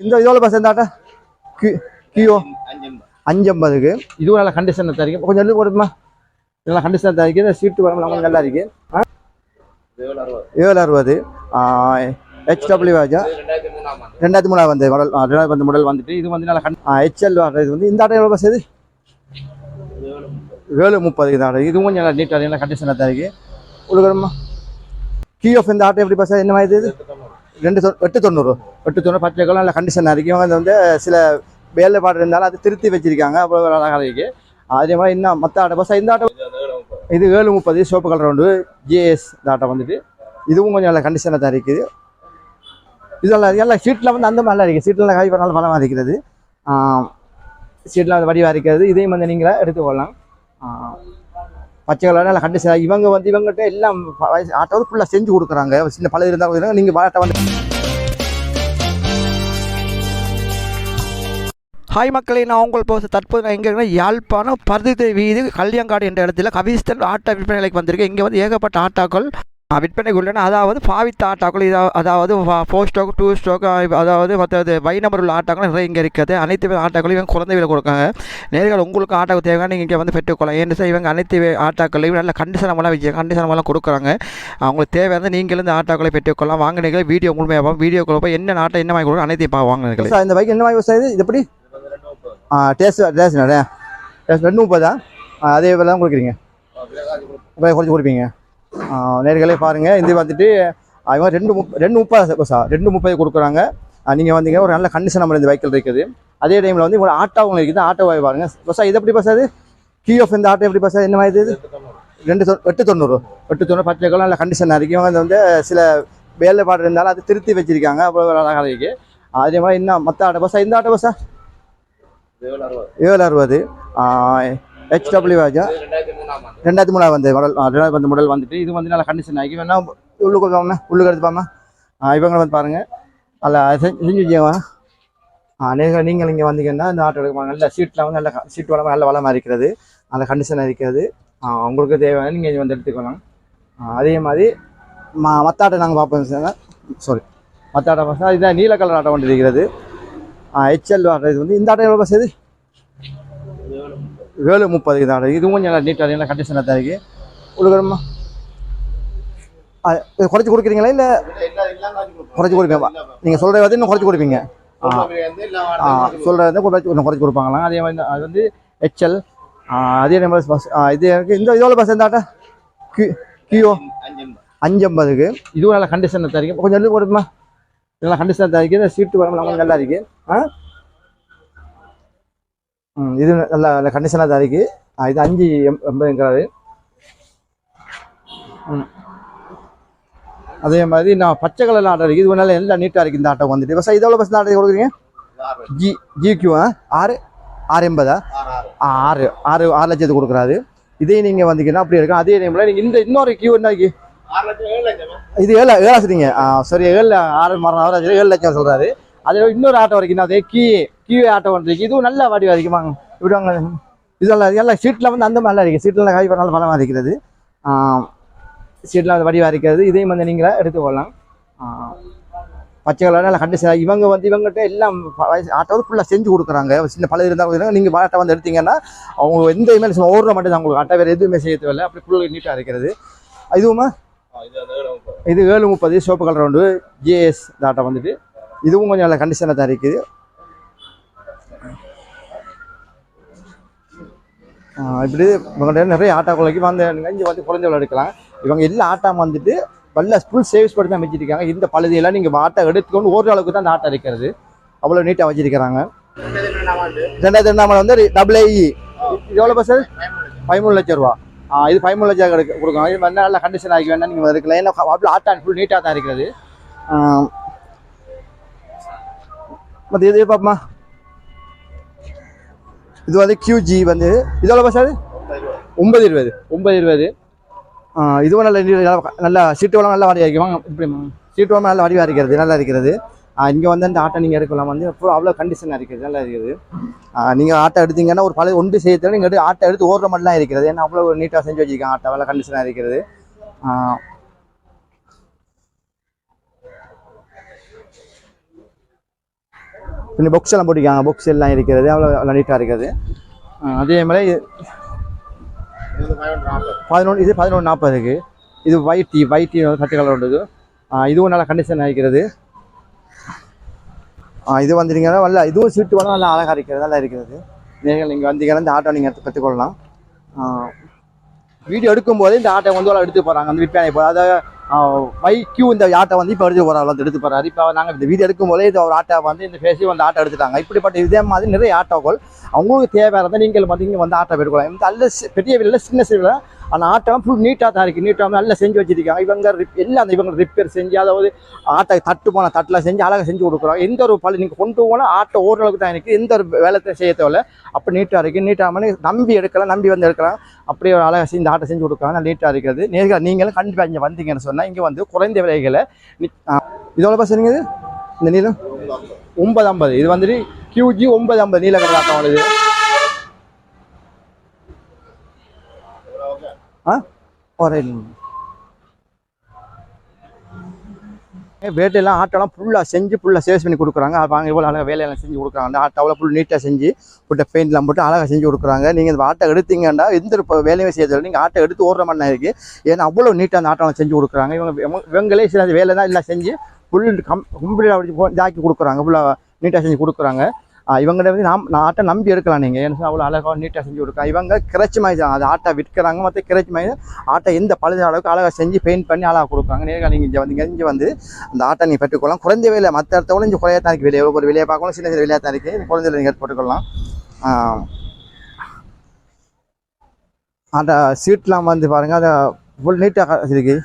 இந்த இதோட பஸ் எந்தாட்டா கியோ 550க்கு இதுவும் நல்ல கண்டிஷன் தரிக்கும் கொஞ்சம் எழுதி போடுமா நல்லா கண்டிஷன் தரிக்கும் இந்த சீட்டு வர கொஞ்சம் நல்லா இருக்கு 760 HW வாஜா 2003 வந்து மாடல் 2010 மாடல் வந்துட்டு இது வந்து நல்ல HL இது வந்து இந்த ஆட்டோ எவ்வளோ பஸ் இது 730 இந்த ஆட்டோ இதுவும் கொஞ்சம் நல்லா நீட்டாக நல்லா கண்டிஷனாக தான் இருக்கு உங்களுக்கு கியோஃப் இந்த ஆட்டோ எப்படி பஸ் என்ன மாதிரி இது 890 பச்சை கலர் நல்ல கண்டிஷனாக இருக்கு இவங்க வந்து சில வேலைப்பாடு இருந்தாலும் அது திருத்தி வச்சிருக்காங்க அவ்வளோ அழகாக இருக்கு அதே மாதிரி இன்னும் மற்ற ஆட்டோ பஸ் இந்த ஆட்டோ இது 730 சோப்பு கலர் ரவுண்டு GS இந்த ஆட்டோ வந்துட்டு இதுவும் கொஞ்சம் நல்ல கண்டிஷனாக தான் இருக்குது இதெல்லாம் எல்லாம் சீட்டில் வந்து அந்த மாதிரிலாம் இருக்குது சீட்டில் கை பண்ணாலும் பலமாக இருக்கிறது சீட்டில் வந்து வடிவாக இருக்கிறது இதையும் வந்து நீங்களே எடுத்துக்கொள்ளலாம் பச்சை கலர் நல்ல கண்டிஷனாக இவங்க வந்து இவங்ககிட்ட எல்லாம் ஆட்டோ வந்து ஃபுல்லாக செஞ்சு கொடுக்குறாங்க சின்ன பழைய இருந்தால் நீங்கள் ஆட்டோ வந்து ஹாய் மக்களே, நான் உங்கள் போது தற்போது நான் எங்கே இருக்கேன்னா யாழ்ப்பாணம் பருத்தி வீதி கல்யாங்காடு என்ற இடத்துல கவிஸ்தன் ஆட்டோ விற்பனைக்கு வந்திருக்கேன். இங்கே வந்து ஏகப்பட்ட ஆட்டோக்கள் விற்பனைக்கு உள்ளன. அதாவது பாவித்த ஆட்டோக்கள் அதாவது 4 ஸ்டாக் 2 ஸ்டாக் அதாவது மற்றது வை நம்பர் உள்ள ஆட்டோக்கள் நிறைய இங்கே இருக்குது. அனைத்து ஆட்டோக்களையும் இவங்க குறைந்த விலை கொடுக்காங்க. நேர்கள் உங்களுக்கு ஆட்டோக்கு தேவையான நீங்கள் இங்கே வந்து பெற்றுக்கொள்ளலாம். ஏன்னு சார் இவங்க அனைத்து ஆட்டோக்களையும் நல்ல கண்டிஷனமெல்லாம் கொடுக்குறாங்க. அவங்களுக்கு தேவையான நீங்களும் இந்த ஆட்டோக்களை பெற்றுக்கொள்ளலாம். வாங்கினீங்களே வீடியோ முழுமையாக வீடியோக்குள்ள போய் என்ன ஆட்டோ என்ன வாங்கி கொடுக்கும் அனைத்தையும் வாங்கினீங்களே. இந்த பைக் என்ன வாங்கி விவசாயி இது எப்படி டேஸ்ட் 230 அதே வேலை தான் கொடுக்குறீங்க குறைச்சி கொடுப்பீங்க நேர்களே பாருங்கள். இது வந்துட்டு அவங்க 230 கொடுக்குறாங்க. நீங்கள் வந்தீங்க ஒரு நல்ல கண்டிஷன் நம்ம இந்த வெஹிக்கிள் இருக்குது. அதே டைமில் வந்து ஒரு ஆட்டோவும் இருக்குது. ஆட்டோவை பாருங்கள் பஸ்ஸா இது எப்படி பஸ் அது கியோஃப் இந்த ஆட்டோ எப்படி பஸ் என்ன மாதிரி இது 890 பச்சை கலர் நல்ல கண்டிஷனாக இருக்குது. இவங்க வந்து சில வேலைப்பாடு இருந்தாலும் அது திருத்தி வச்சிருக்காங்க அவ்வளோ அழகாக இருக்குது. அதே மாதிரி இன்னும் மற்ற ஆட்டோ பஸ்ஸா இந்த ஆட்டோ பஸ்ஸா 760 HW வாஜா 2003 வந்து மாடல் 2010 மாடல் வந்துட்டு இது வந்து நல்ல கண்டிஷன் ஆகி வேணா உள்ளுக்கு எடுத்துப்பாமா இவங்க வந்து பாருங்கள் அதில் செஞ்சு வச்சுக்கோங்க. நீங்கள் இங்கே வந்தீங்கன்னா இந்த ஆட்டோ எடுப்பாங்க. நல்ல சீட்டில் வந்து நல்ல சீட் வளமாக நல்ல வளமாக இருக்கிறது நல்ல கண்டிஷனாக இருக்கிறது. உங்களுக்கு தேவையான நீங்கள் இங்கே வந்து எடுத்துக்கலாம். அதே மாதிரி மற்ற ஆட்டோ நாங்கள் பார்ப்போம் சாரி மற்ற ஆட்டோ பார்த்தா இதுதான் நீல கலர் ஆட்டோ வந்து இருக்கிறது HL ஆட்டோ. இது வந்து இந்த ஆட்டோ எவ்வளோ பஸ் இது 730 இந்த ஆட்டோ இதுவும் கொஞ்சம் நல்லா நீட்டாக நல்லா கண்டிஷனாக தான் இருக்குது. உங்களுக்கு குறைச்சி கொடுக்குறீங்களா இல்லை குறைச்சி கொடுப்பீங்க நீங்கள் சொல்கிற வந்து இன்னும் குறைச்சி கொடுப்பீங்க சொல்கிறது இன்னும் குறைச்சி கொடுப்பாங்களாம். அதே மாதிரி அது வந்து HL அதே நம்பர் பஸ் இது இருக்குது. இந்த இதோட பஸ் எந்த ஆட்டோ கியோ 550க்கு இதுவும் நல்லா கண்டிஷனாக தான் இருக்குது. கொஞ்சம் எழுதி கொடுப்போமா நல்லா கண்டிஷனாக தான் இருக்குது. இந்த சீட்டு வர நல்லா இருக்குது. இது நல்ல கண்டிஷனாக தான் இருக்குது. இது 580ங்கிறது. அதே மாதிரி நான் பச்சை கலரில் ஆட்டோ இருக்குது. இது நல்லா எல்லாம் நீட்டாக இருக்குது இந்த ஆட்டோ வந்துட்டு பஸ் இதோட பஸ் ஆட்டோ கொடுக்குறீங்க GQ 680 6 லட்சத்துக்கு கொடுக்குறாரு. இதே நீங்கள் வந்தீங்கன்னா அப்படி இருக்கும். அதே டைமில் நீங்கள் இந்த இன்னொரு கியூ என்ன இது 7 லட்சம் சரி 7 லட்சம் சொல்கிறாரு. அதில் இன்னொரு ஆட்டோ வரைக்கும் அதே கியூ ஆட்டோ வந்துருக்கு. இதுவும் நல்ல வாடி வரைக்குமாங்க விடுவாங்க. இதெல்லாம் எல்லாம் சீட்டில் வந்து அந்த மாதிரிலாம் இருக்குது. சீட்டில் கை பண்ணாலும் பலமாக இருக்கிறது சீட்டில் வந்து வடிவாக இருக்கிறது. இதையும் வந்து நீங்களே எடுத்துக்கொள்ளலாம். பச்சை கலர் நல்ல கண்டிஷனாக இவங்க வந்து இவங்ககிட்ட எல்லாம் ஆட்டோ வந்து ஃபுல்லாக செஞ்சு கொடுக்குறாங்க. சின்ன பழைய இருந்தால் நீங்கள் ஆட்டோ வந்து எடுத்தீங்கன்னா அவங்க எந்த இமேஜ் ஓடுற மட்டும் தான் உங்களுக்கு ஆட்டோ வேறு எதுவுமே செய்ய தேவையில்லை. அப்படி ஃபுல்லாக நீட்டாக இருக்கிறது. இதுவுமா இது 730 சோப்பு கலர் ரவுண்டு GS இந்த ஆட்டோ வந்துட்டு இதுவும் கொஞ்சம் நல்ல கண்டிஷனாக தான் இருக்குது. இப்படி இவங்கள்ட்ட நிறைய ஆட்டோக்களுக்கு வந்து இங்கே வந்து குறைஞ்ச எடுக்கலாம். இவங்க எல்லா ஆட்டோ வந்துட்டு நல்ல ஃபுல் சேவிஸ் பண்ணி தான் வச்சுருக்காங்க. இந்த பழுதியெல்லாம் நீங்கள் ஆட்டோ எடுத்துக்கொண்டு ஓடுற அளவுக்கு தான் அந்த ஆட்டோ இருக்கிறது. அவ்வளோ நீட்டாக வச்சுருக்கிறாங்க. 2002 வந்து AA இது எவ்வளோ பஸ் 13 லட்சம் ரூபா. இது 13 லட்சம் கொடுக்கும். இது வந்து நல்ல கண்டிஷன் ஆகி வேணா நீங்கள் இருக்கலாம். ஏன்னா அவ்வளோ ஆட்டோ ஃபுல் நீட்டாக தான் இருக்கிறது. மற்ற இது பார்ப்போமா இது வந்து QG வந்து இதோட பஸ் அது 920 இதுவும் நல்ல சீட்டு வளம் நல்லா வாடி வைக்குவாங்க. இப்படி சீட்டு வளம் நல்லா வடிவாக இருக்கிறது நல்லா இருக்கிறது. இங்கே வந்து அந்த ஆட்டோ நீங்கள் எடுக்கலாம் வந்து அவ்வளோ கண்டிஷனாக இருக்குது நல்லா இருக்குது. நீங்கள் ஆட்டோ எடுத்தீங்கன்னா ஒரு பழைய ஒன்று செய்யறதுல நீங்கள் ஆட்டோ எடுத்து ஓடுற மாதிரிலாம் இருக்கிறது. ஏன்னா அவ்வளோ நீட்டாக செஞ்சு வச்சுருக்காங்க. ஆட்டோ நல்லா கண்டிஷனாக இருக்கிறது. பின்ன பாக்ஸ் எல்லாம் போட்டிருக்காங்க, பாக்ஸ் எல்லாம் இருக்கிறது, அவ்வளோ நீட்டாக இருக்குது. அதே மாதிரி 11 இது 1140க்கு. இது ஒயிட் டீ பச்சை கலர் உள்ளது. இதுவும் நல்லா கண்டிஷன் ஆகிக்கிறது. இது வந்துட்டீங்கன்னா நல்ல இதுவும் சீட்டு வேணால் நல்லா அழகாக இருக்கிறது, நல்லா இருக்கிறது. நீங்கள் வந்தீங்கன்னா இந்த ஆட்டோ நீங்கள் கற்றுக்கொள்ளலாம். வீடியோ எடுக்கும்போது இந்த ஆட்டை வந்து எடுத்து போகிறாங்க அந்த விற்பனை. இப்போ அதாவது வைக்யூ இந்த ஆட்டை வந்து இப்போ எடுத்து போகிறாங்க, வந்து எடுத்து போகிறாரு. இப்போ நாங்கள் இந்த வீடியோ எடுக்கும்போதே இது ஒரு ஆட்டை வந்து இந்த பேசி வந்து ஆட்டோ எடுத்துட்டாங்க. இப்படிப்பட்ட இதே மாதிரி நிறைய ஆட்டோக்கள் அவங்களுக்கு தேவையாக இருந்தால் நீங்கள் வந்து இங்கே வந்து ஆட்டோ எடுக்கலாம். இந்த நல்ல பெரிய வீட்டில் சின்ன சில அந்த ஆட்டோலாம் ஃபுல் நீட்டாக தான் இருக்குது, நீட்டாக நல்லா செஞ்சு வச்சுருக்காங்க. எல்லாம் இவங்க ரிப்பேர் செஞ்சு, அதாவது ஆட்டை தட்டு போன தட்டில் செஞ்சு அழகாக செஞ்சு கொடுக்குறாங்க. எந்த ஒரு பள்ளி நீங்கள் கொண்டு போனால் ஆட்டோ ஓரளவுக்கு தான் இருக்குது, எந்த ஒரு வேலை செய்ய தேவையில்ல. அப்போ நீட்டாக இருக்குது, நீட்டாக பண்ணி நம்பி எடுக்கலாம், நம்பி வந்து எடுக்கலாம். அப்படியே ஒரு அழகாக இந்த ஆட்டை செஞ்சு கொடுக்குறாங்க, நீட்டாக இருக்கிறது. நேர்களை நீங்களும் கண்டிப்பாக இங்கே வந்தீங்கன்னு சொன்னால் இங்கே வந்து குறைந்த விலைகளை இதோட பஸ் சொன்னீங்க. இந்த நீளம் 950, இது வந்துட்டு QG 950 நீல கலர் ஆட்டம் வருது. வேட்டையெல்லாம் ஆட்டோலாம் ஃபுல்லாக செஞ்சு ஃபுல்லாக சேல்ஸ் பண்ணி கொடுக்குறாங்க. வாங்க இவ்வளோ அழகாக வேலையெல்லாம் செஞ்சு கொடுக்குறாங்க. அந்த ஆட்டோவில் ஃபுல் நீட்டாக செஞ்சு போட்ட பெயிண்ட்லாம் போட்டு அழகாக செஞ்சு கொடுக்குறாங்க. நீங்கள் இந்த ஆட்டோ எடுத்தீங்கன்னா எந்த ஒரு வேலையும் செய்ய தெரியல, நீங்கள் ஆட்டோ எடுத்து ஓடுற மாதிரி இருக்குது. ஏன்னா அவ்வளோ நீட்டாக அந்த ஆட்டோலாம் செஞ்சு கொடுக்குறாங்க. இவங்களே சில வேலை தான் எல்லாம் செஞ்சு ஃபுல் கம்ப்ளீட்டாக இதாக்கி கொடுக்குறாங்க, ஃபுல்லாக நீட்டாக செஞ்சு கொடுக்குறாங்க. இவங்கள்ட்ட வந்து நான் ஆட்டை நம்பி எடுக்கலாம். நீங்கள் ஏன்னா அவ்வளோ அழகாக நீட்டாக செஞ்சு கொடுக்கலாம். இவங்க கிரச்சி மாதிரி தான் அது ஆட்டை விற்கிறாங்க. மற்ற கிரச்சி மாதிரி ஆட்டை எந்த பழுத அளவுக்கு அழகாக செஞ்சு பெயிண்ட் பண்ணி அழகாக கொடுக்குறாங்க. நேரில் நீங்கள் இங்கே வந்து அந்த ஆட்டை நீங்கள் பெற்றுக்கொள்ளலாம். குறைந்த விலை, மற்ற இடத்தோட இங்கே குறையாக தான் இருக்குது. எவ்வளோ ஒரு விலையை பார்க்கலாம், சின்ன சின்ன விலையாக தான் இருக்குது. குறைந்த விலை நீங்கள் போட்டுக்கொள்ளலாம். ஆட்டை சீட்லாம் வந்து பாருங்கள், அதை ஃபுல் நீட்டாக இருக்குது.